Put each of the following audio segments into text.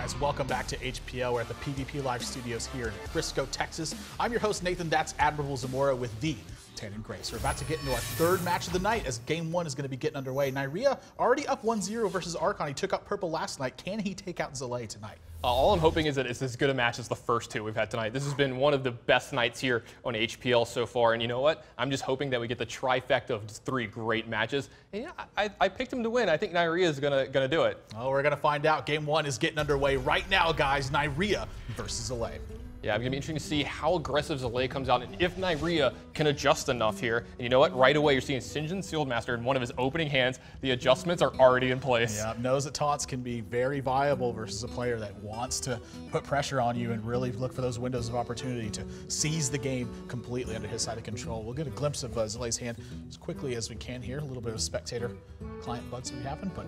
guys? Welcome back to HPL. We're at the PvP Live Studios here in Frisco, Texas. I'm your host, Nathan. That's Admirable Zamora with the Tan and Grace. We're about to get into our third match of the night as Game 1 is going to be getting underway. Neirea already up 1-0 versus Archon. He took out Purple last night. Can he take out Zalae tonight? All I'm hoping is that it's as good a match as the first two we've had tonight. This has been one of the best nights here on HPL so far, and you know what? I'm just hoping that we get the trifecta of just three great matches. And yeah, I picked him to win. I think Neirea is gonna do it. Well, we're gonna find out. Game 1 is getting underway right now, guys. Neirea versus Zalae. Yeah, it's going to be interesting to see how aggressive Zalae comes out and if Neirea can adjust enough here. And you know what? Right away, you're seeing Sinjin Sealed Master in one of his opening hands. The adjustments are already in place. Yeah, knows that taunts can be very viable versus a player that wants to put pressure on you and really look for those windows of opportunity to seize the game completely under his side of control. We'll get a glimpse of Zalae's hand as quickly as we can here. A little bit of spectator client bugs will be happening, but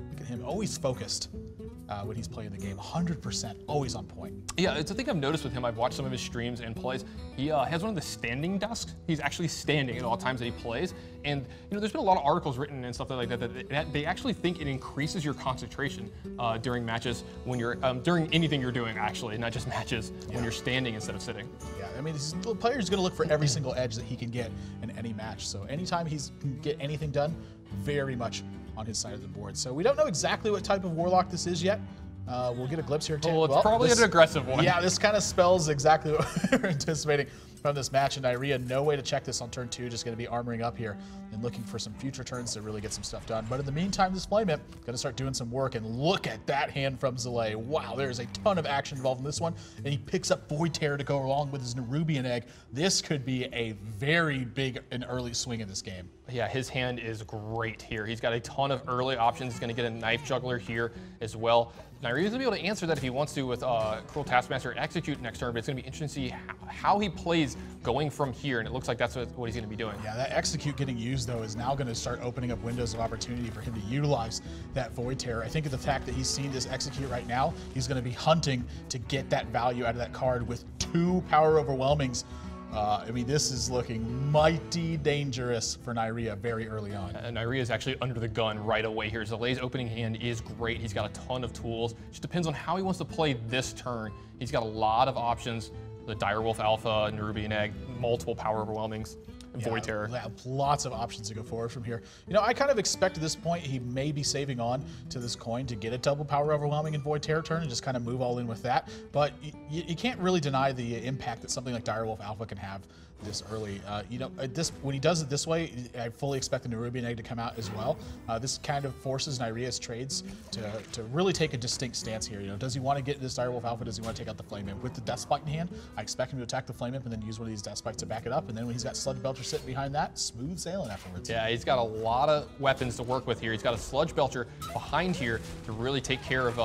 look at him, always focused. When he's playing the game, 100%, always on point. Yeah, it's a thing I've noticed with him. I've watched some of his streams and plays. He has one of the standing desks. He's actually standing at all times that he plays. And you know, there's been a lot of articles written and stuff like that that they actually think it increases your concentration during matches when you're during anything you're doing, actually, not just matches, when you're standing instead of sitting. Yeah, I mean, this player is going to look for every single edge that he can get in any match. So anytime he can get anything done, very much on his side of the board. So we don't know exactly what type of Warlock this is yet. We'll get a glimpse here. Well, it's probably an aggressive one. Yeah, this kind of spells exactly what we're anticipating from this match. And Neirea, no way to check this on turn 2, just going to be armoring up here and looking for some future turns to really get some stuff done. But in the meantime, this Flame Imp going to start doing some work. And look at that hand from Zalae. Wow, there's a ton of action involved in this one. And he picks up Void Terror to go along with his Nerubian Egg. This could be a very big and early swing in this game. Yeah, his hand is great here. He's got a ton of early options. He's going to get a Knife Juggler here as well. Neirea's going to be able to answer that if he wants to with Cruel Taskmaster Execute next turn, but it's going to be interesting to see how he plays going from here, and it looks like that's what he's going to be doing. Yeah, that Execute getting used, though, is now going to start opening up windows of opportunity for him to utilize that Void Terror. I think of the fact that he's seeing this Execute right now, he's going to be hunting to get that value out of that card with 2 Power Overwhelmings. I mean, this is looking mighty dangerous for Neirea very early on. Neirea is actually under the gun right away here. Zalae's opening hand is great. He's got a ton of tools. Just depends on how he wants to play this turn. He's got a lot of options. The Direwolf Alpha, Nerubian Egg, multiple Power Overwhelmings, and Void Terror. Lots of options to go forward from here. You know, I kind of expect at this point he may be saving on to this coin to get a double Power Overwhelming and Void Terror turn and just kind of move all in with that. But you can't really deny the impact that something like Direwolf Alpha can have this early. You know, when he does it this way, I fully expect the Nerubian Egg to come out as well. This kind of forces Neirea's trades to really take a distinct stance here. You know, does he want to get this Direwolf Alpha? Does he want to take out the Flame Imp? With the Death Spike in hand, I expect him to attack the Flame Imp and then use one of these Death Spikes to back it up. And then when he's got Sludge Belcher sitting behind that, smooth sailing afterwards. Yeah, he's got a lot of weapons to work with here. He's got a Sludge Belcher behind here to really take care of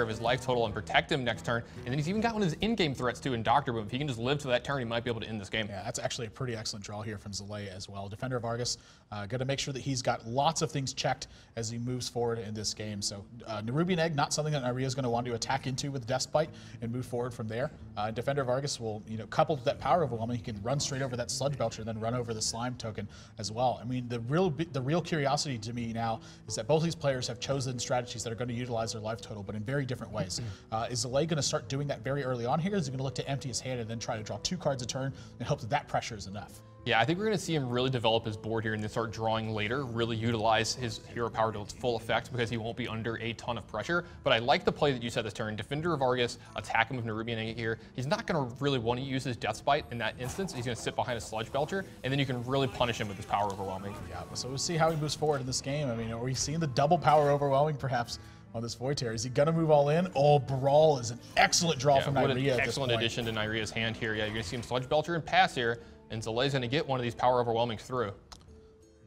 his life total and protect him next turn. And then he's even got one of his in-game threats too in Doctor Boom. If he can just live to that turn, he might be able to end this game. Yeah, that's actually a pretty excellent draw here from Zalae as well. Defender of Argus, got to make sure that he's got lots of things checked as he moves forward in this game. So Nerubian Egg, not something that Neirea is going to want to attack into with Death Spite and move forward from there. Defender of Argus will, you know, coupled with that Power Overwhelming, he can run straight over that Sludge Belcher and then run over the Slime token as well. I mean, the real curiosity to me now is that both these players have chosen strategies that are going to utilize their life total, but in very different ways. Is Zalae going to start doing that very early on here? Is he going to look to empty his hand and then try to draw 2 cards a turn and hope that that pressure is enough? Yeah, I think we're going to see him really develop his board here and then start drawing later, really utilize his hero power to its full effect because he won't be under a ton of pressure. But I like the play that you said this turn. Defender of Argus, attack him with Nerubian Egg here. He's not going to really want to use his Death Spite in that instance. He's going to sit behind a Sludge Belcher, and then you can really punish him with his Power Overwhelming. Yeah, so we'll see how he moves forward in this game. I mean, are we seeing the double Power Overwhelming perhaps on this Void Terror? Is he going to move all in? Oh, Brawl is an excellent draw from Neirea at this point. Excellent addition to Neirea's hand here. Yeah, you're going to see him Sludge Belcher and pass here. And Zalae's going to get one of these Power Overwhelmings through.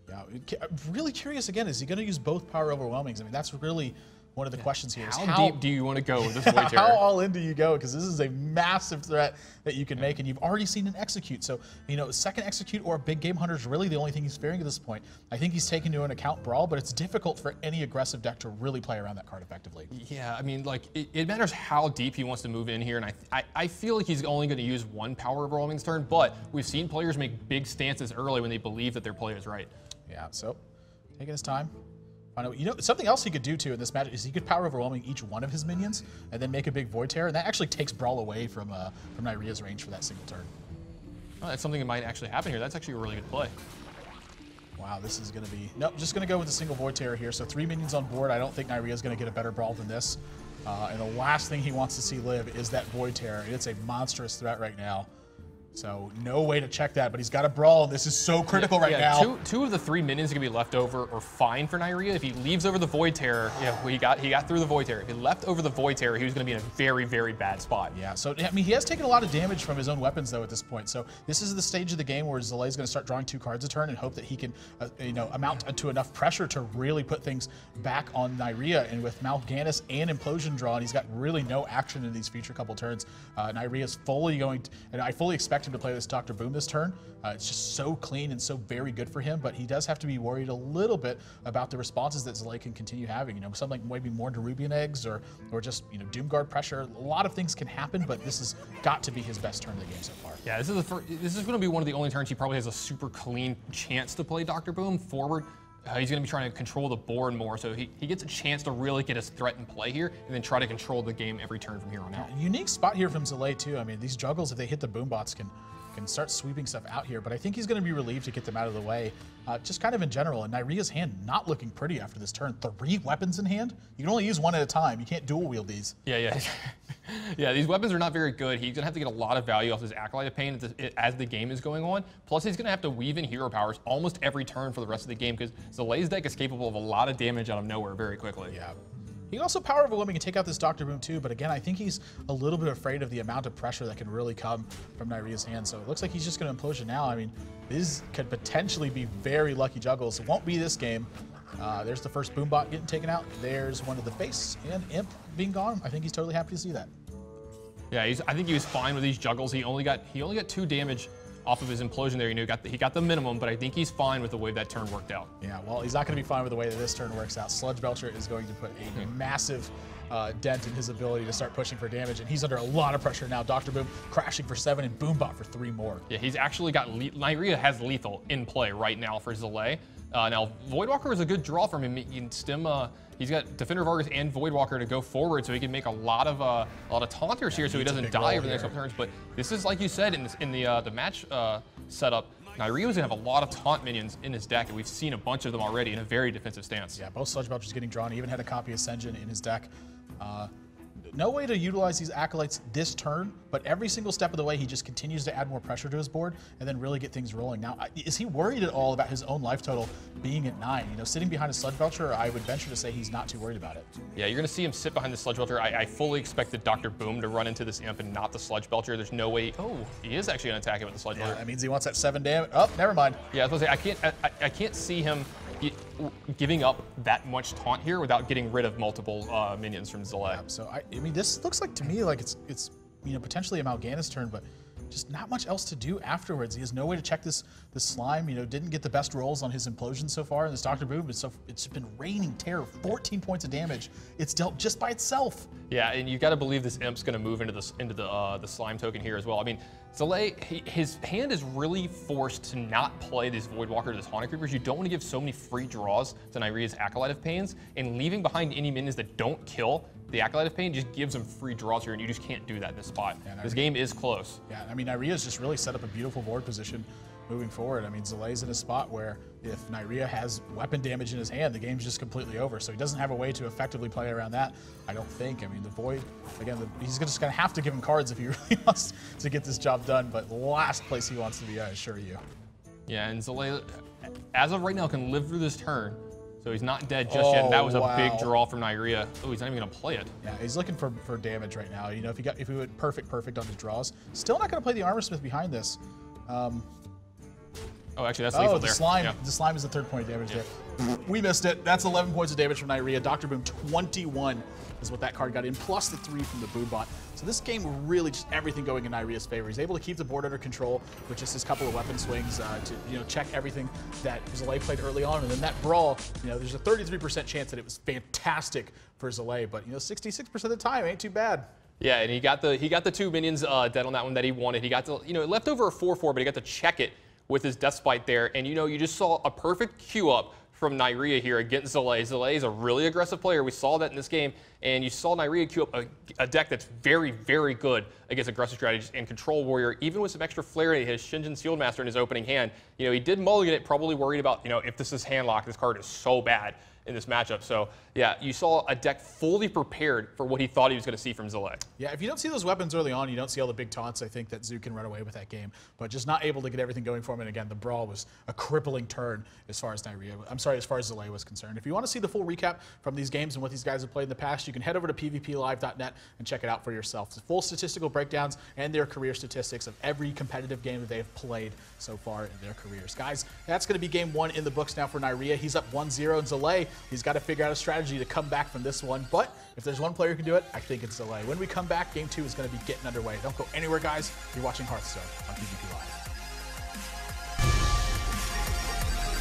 Yeah, I'm really curious again, is he going to use both Power Overwhelmings? I mean, that's really one of the questions here. How deep do you want to go with this Void Terror? How all in do you go? Because this is a massive threat that you can make, and you've already seen an Execute. So, you know, second Execute or a big Game Hunter is really the only thing he's fearing at this point. I think he's taken into account Brawl, but it's difficult for any aggressive deck to really play around that card effectively. Yeah, I mean, like, it matters how deep he wants to move in here, and I feel like he's only going to use 1 Power Overwhelming turn, but we've seen players make big stances early when they believe that their play is right. Yeah, so taking his time. You know, something else he could do too in this match is he could power overwhelming each one of his minions and then make a big void terror, and that actually takes Brawl away from Neirea's range for that single turn. Oh, that's something that might actually happen here. That's actually a really good play. Wow, this is going to be... Nope, just going to go with a single void terror here. So 3 minions on board. I don't think Neirea's going to get a better Brawl than this. And the last thing he wants to see live is that void terror. It's a monstrous threat right now. So no way to check that, but he's got a Brawl. This is so critical right now. Two of the 3 minions are gonna be left over or fine for Neirea. If he leaves over the Void Terror, he got through the Void Terror. If he left over the Void Terror, he was gonna be in a very, very bad spot. Yeah, so I mean, he has taken a lot of damage from his own weapons though at this point. So this is the stage of the game where Zalae is gonna start drawing 2 cards a turn and hope that he can, amount to enough pressure to really put things back on Neirea. And with Mal'Ganis and Implosion drawn, he's got really no action in these future couple turns. Neirea is fully going to, and I fully expect him to play this Dr. Boom this turn. It's just so clean and so very good for him, but he does have to be worried a little bit about the responses that Zalae can continue having. You know, something like maybe more Nerubian eggs or just, Doomguard pressure. A lot of things can happen, but this has got to be his best turn of the game so far. Yeah, this is going to be one of the only turns he probably has a super clean chance to play Dr. Boom forward. He's going to be trying to control the board more, so he gets a chance to really get his threat in play here and then try to control the game every turn from here on out. Unique spot here from Zalae too. I mean, these juggles, if they hit the boom bots, can start sweeping stuff out here, but I think he's going to be relieved to get them out of the way, just kind of in general. And Neirea's hand not looking pretty after this turn. 3 weapons in hand? You can only use 1 at a time. You can't dual wield these. Yeah. Yeah, these weapons are not very good. He's going to have to get a lot of value off his Acolyte of Pain as the game is going on. Plus, he's going to have to weave in hero powers almost every turn for the rest of the game because Zalae's deck is capable of a lot of damage out of nowhere very quickly. Yeah. He can also power overwhelming and take out this Dr. Boom too, but again, I think he's a little bit afraid of the amount of pressure that can really come from Neirea's hand. So it looks like he's just going to Implosion now. I mean, these could potentially be very lucky juggles. It won't be this game. There's the first Boombot getting taken out. There's one of the base and Imp being gone. I think he's totally happy to see that. Yeah, I think he was fine with these juggles. He only got 2 damage off of his Implosion there. He got the minimum, but I think he's fine with the way that turn worked out. Yeah, well, he's not going to be fine with the way that this turn works out. Sludge Belcher is going to put a massive dent in his ability to start pushing for damage, and he's under a lot of pressure now. Dr. Boom crashing for 7 and Boombot for 3 more. Yeah, he's actually got Neirea has lethal in play right now for Zalae. Now, Voidwalker is a good draw from him. He can stem. He's got Defender of Argus and Voidwalker to go forward, so he can make a lot of taunters here, so he doesn't die over the next couple turns. But this is, like you said, in the match setup, Neirea was gonna have a lot of taunt minions in his deck, and we've seen a bunch of them already in a very defensive stance. Yeah, both Sludge Belchers getting drawn. He even had a copy of Sen'jin in his deck. No way to utilize these Acolytes this turn, but every single step of the way, he just continues to add more pressure to his board and then really get things rolling. Now, is he worried at all about his own life total being at 9? Sitting behind a Sludge Belcher, I would venture to say he's not too worried about it. Yeah, you're going to see him sit behind the Sludge Belcher. I fully expected Dr. Boom to run into this Imp and not the Sludge Belcher. There's no way. Oh, he is actually going to attack him with the Sludge Belcher. That means he wants that 7 damage. Oh, never mind. Yeah, I was going to say, I can't see him giving up that much taunt here without getting rid of multiple minions from Zalae. Yeah, so I mean, this looks like to me like it's potentially a Mal'Ganis turn, but just not much else to do afterwards. He has no way to check this slime. Didn't get the best rolls on his Implosion so far, and this Dr. Boom, it's been raining terror, 14 points of damage. It's dealt just by itself. Yeah, and you got to believe this Imp's going to move into the slime token here as well. I mean, Zalae, his hand is really forced to not play this Voidwalker, this Haunted Creepers. You don't want to give so many free draws to Neirea's Acolyte of Pains, and leaving behind any minions that don't kill the Acolyte of Pain just gives him free draws here, and you just can't do that in this spot. Yeah, this game is close. Yeah, I mean, Neirea's just really set up a beautiful board position moving forward. I mean, Zalae's in a spot where if Neirea has weapon damage in his hand, the game's just completely over. So he doesn't have a way to effectively play around that, I don't think. I mean, the Void, again, he's just going to have to give him cards if he really wants to get this job done, but the last place he wants to be, I assure you. Yeah, and Zalae, as of right now, can live through this turn. So he's not dead just yet. That was a big draw from Neirea. Oh, he's not even gonna play it. Yeah, he's looking for damage right now. If he went perfect on his draws, still not gonna play the Armor Smith behind this. Oh, actually, that's lethal there. The slime is the 3rd point of damage there. We missed it. That's 11 points of damage from Neirea. Dr. Boom 21 is what that card got in, plus the 3 from the Boombot. So this game really just everything going in Neirea's favor. He's able to keep the board under control with just his couple of weapon swings to check everything that Zalae played early on, and then that brawl. There's a 33% chance that it was fantastic for Zalae, but 66% of the time ain't too bad. Yeah, and he got the 2 minions dead on that one that he wanted. He got to it left over a 4/4, but he got to check it with his Death Spite there, and you just saw a perfect queue up from Neirea here against Zalae. Zalae is a really aggressive player. We saw that in this game, and you saw Neirea queue up a deck that's very, very good against aggressive strategies and Control Warrior, even with some extra flair. He has Shinjin Sealed Master in his opening hand. You know, he did mulligan it, probably worried about, you know, if this is hand lock, this card is so bad in this matchup. So yeah, you saw a deck fully prepared for what he thought he was going to see from Zalae. Yeah, if you don't see those weapons early on, you don't see all the big taunts, I think that Zoo can run away with that game. But just not able to get everything going for him. And again, the brawl was a crippling turn as far as as far as Zalae was concerned. If you want to see the full recap from these games and what these guys have played in the past, you can head over to pvplive.net and check it out for yourself. The full statistical breakdowns and their career statistics of every competitive game that they have played so far in their careers. Guys, that's going to be game 1 in the books now for Neirea. He's up 1-0, and Zalae, he's got to figure out a strategy to come back from this one. But if there's one player who can do it, I think it's Zalae. When we come back, game 2 is going to be getting underway. Don't go anywhere, guys. You're watching Hearthstone on PvP Live.